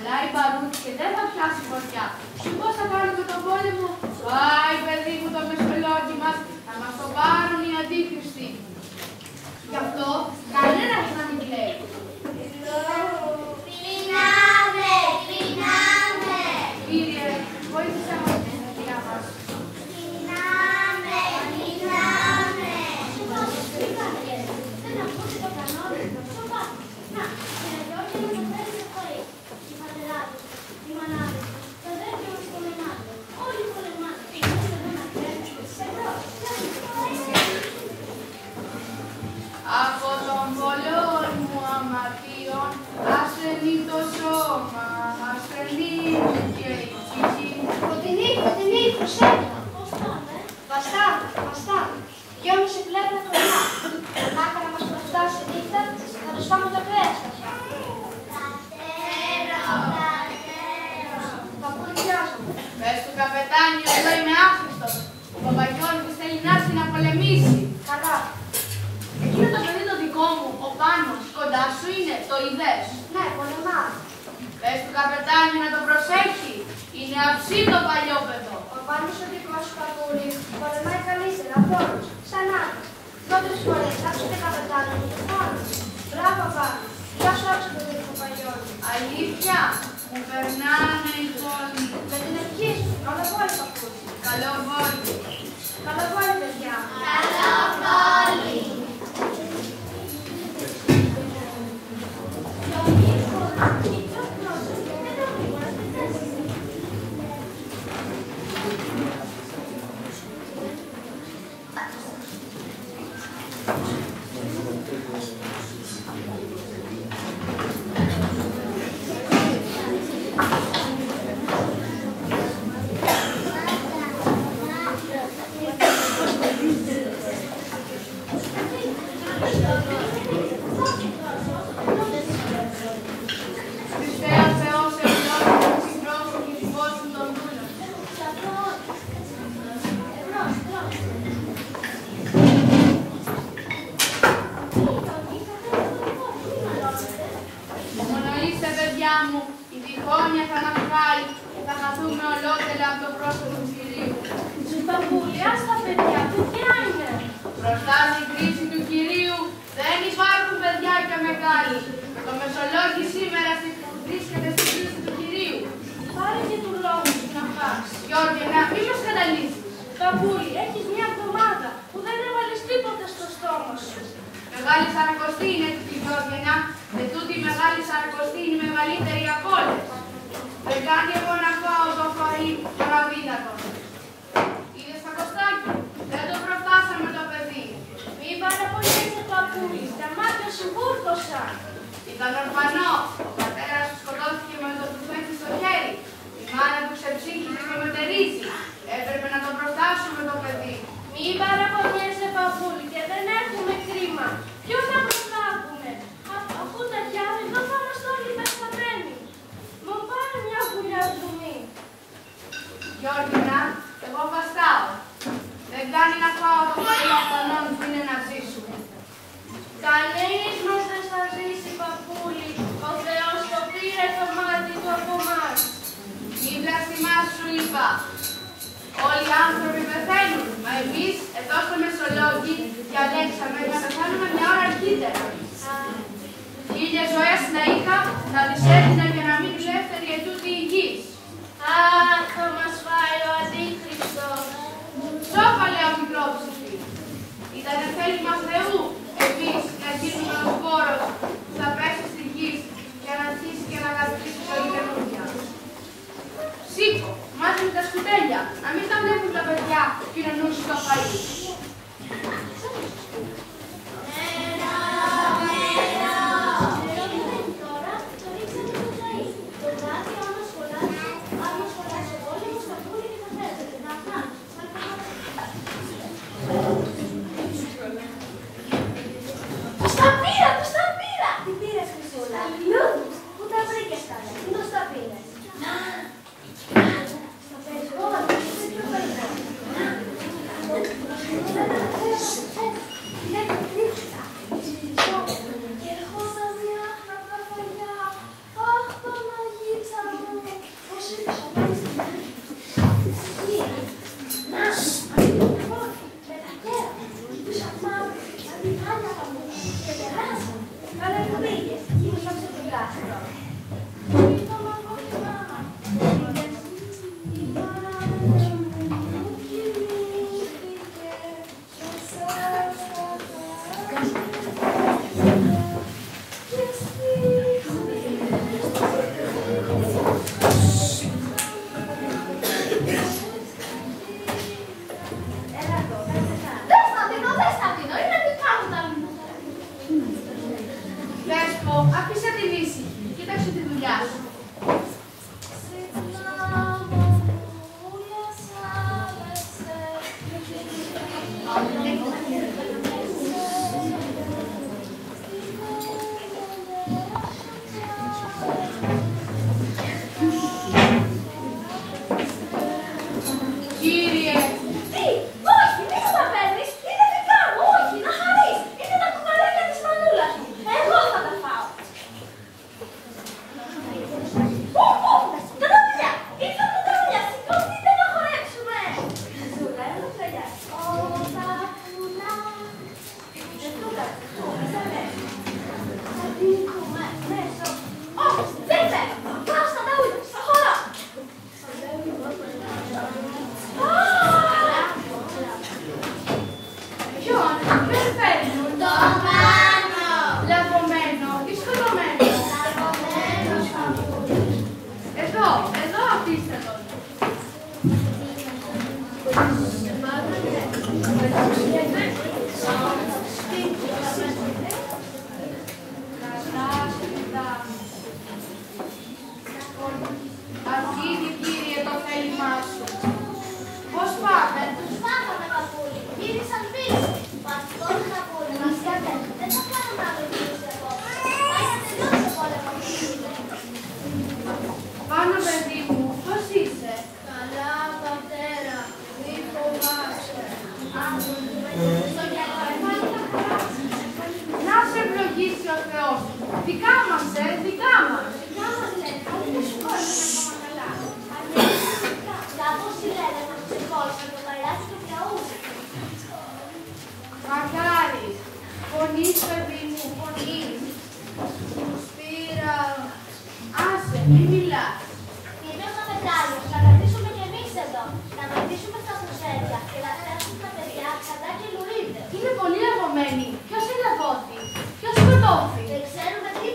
χαλάει μπαρούτσι και δεν θα πιάσει φωτιά. Και πώς θα κάνουμε τον πόλεμο? Πάει, παιδί μου, το μεσολόγγι μας, θα μας το πάρουν οι αντίχριστοι. Γι' αυτό κανένας να μην κλαίει. Πεινάμε, πεινάμε. Κύριε, βοήθησε μας την ευκαιρία μας. Πεινάμε, πεινάμε. Δεν ακούτε το κανόνι, το σοβάτι. Να, κύριε Γιώργη, να με φέρει σε χωρί. Οι πατεράδες, οι μανάδες, τα αδέρφια μας πολεμάτε. Όλοι πολεμάτε. Είμαστε εδώ να κρέμουμε. Εμπρός, Από τον πολέμο αμαρτίων ασθενεί το σώμα, ασθενεί και η ψυχή. Κοντινή, κοντινή, προσέχει. πώς πάμε? Βαστάμε. Κι όμως η πλέον κοντά. Άχα να μας προφτάσει νύχτα, θα τους φάμε τα κρέας. Παππουλιάζομαι. Πες του καπετάνιο, εδώ είμαι άχρηστος. Ο Παπαγιώργης θέλει να έρθει να πολεμήσει. Καλά. Εκείνο το παιδί το δικό μου, ο Πάνος, κοντά σου είναι, το είδες? Ναι, πολεμάω. Πες του καπετάνιο να το προσέχει. Είναι αψί το παλιό παιδό. Ο Πάνος ο δικός σου παππούλης πολεμάει καλύτερα από όλους. Σαν άντρας. Δυο-τρεις φορές άκουσε καπετάνιο μου το Πάνο. Μπράβο Πάνο. Γεια σου άκουσε το δικό Παπαγιώργη. Αλήθεια, μου περνάνε οι πόλοι. Με την ευχή σου, καλό βόλι παππούλη. Καλό βόλι. Καλό βόλι παιδιά. Καλό πόλη. Μονοήστε, παιδιά μου, η διχόνοια θα μας φάει και θα χαθούμε ολότελα από το πρόσωπο του Κυρίου. Παππούλη, ας τα παιδιά, παιδιά είναι. Μπροστά στην κρίση του Κυρίου δεν υπάρχουν παιδιά και μεγάλοι. Το Μεσολόγγι σήμερα βρίσκεται στην κρίση του Κυρίου. Πάρε και του λόγου σου να φας. Γιώργη, μη μας καταλύσεις. Παππούλη, έχεις μια εβδομάδα που δεν έβαλες τίποτα στο στόμα σου. Μεγάλη Σαρακοστή είναι τη Γιώργινα, και τούτη η Μεγάλη Σαρακοστή είναι η μεγαλύτερη από όλες. Δεν κάνει εγώ να φάω το φαΐ τον αδύνατο. Είδες τα Κωστάκη, δεν το προφτάσαμε το παιδί. Μη παραπονιέσαι, παππούλη, τα μάτια σου βούρκωσαν. Ήταν ορφανό, ο πατέρας του σκοτώθηκε με το τουφέκι στο χέρι. Η μάνα του ξεψύχησε και μετερίζει. Έπρεπε να το προφτάσουμε το παιδί. Μη παραπονιέσαι, παππούλη, και δεν έχουμε κρίμα. Ποιο θα προλάβουμε? Αφού τα γιάννη εδώ θα είμαστε όλοι πεθαμένοι. Μου πάρε μια γουλιά δουμή. Γιώργινα, εγώ βαστάω. Δεν κάνει να φάω το φαΐ αυτανών που είναι να ζήσουμε. Κανείς μας δεν θα ζήσει, παππούλη. Ο Θεός το πήρε το μάτι του από εμάς. Μη βλαστημάς σου είπα. Όλοι οι άνθρωποι πεθαίνουν, μα εμείς εδώ στο Μεσολόγγι διαλέξαμε να πεθάνουμε μια ώρα αρχίτερα. 1000 ζωές να είχα, θα τις έδινα για να μείνουν ελεύθεροι ετούτοι η γης. Αχ, θα μας φάει ο Αντίχριστος. Σώπα, λέω μικρόψυχη. Ήταν θέλημα Θεού, εμείς να γίνουμε ο σπόρος που θα πέσει στη γη για να αρχίσει και να αγαπήσει ζωή καινούργια. Σήκω, μάζεμε τα σκουτέλια, να μην τα βλέπουν τα παιδιά και να νους στο φαΐ. Τώρα το ρίξαμε το τζαΐ. Το βράδυ άμα σχολάσει πόλεμο στα πουλί και τα φέρετε. Να φάνε. Τους τα πήρα, τους τα πήρα! Τι πήρες, Χρυσούλα? Λούδους. Πού τα βρήκες καλά? Τι τους τα πήρες? Στο περιβόλο, στο πιο περιβόλο. μη μιλάς. Ήρθε ο καπετάνιος, να καθίσουμε κι εμείς εδώ, να μετρήσουμε στα σωσέρια και να φτιάξουμε τα παιδιά ψατά και λουρίδες. Είναι πολύ αγωμένοι. Ποιος είναι αγώθη, ποιος σκοτώθη. Δεν ξέρουμε τι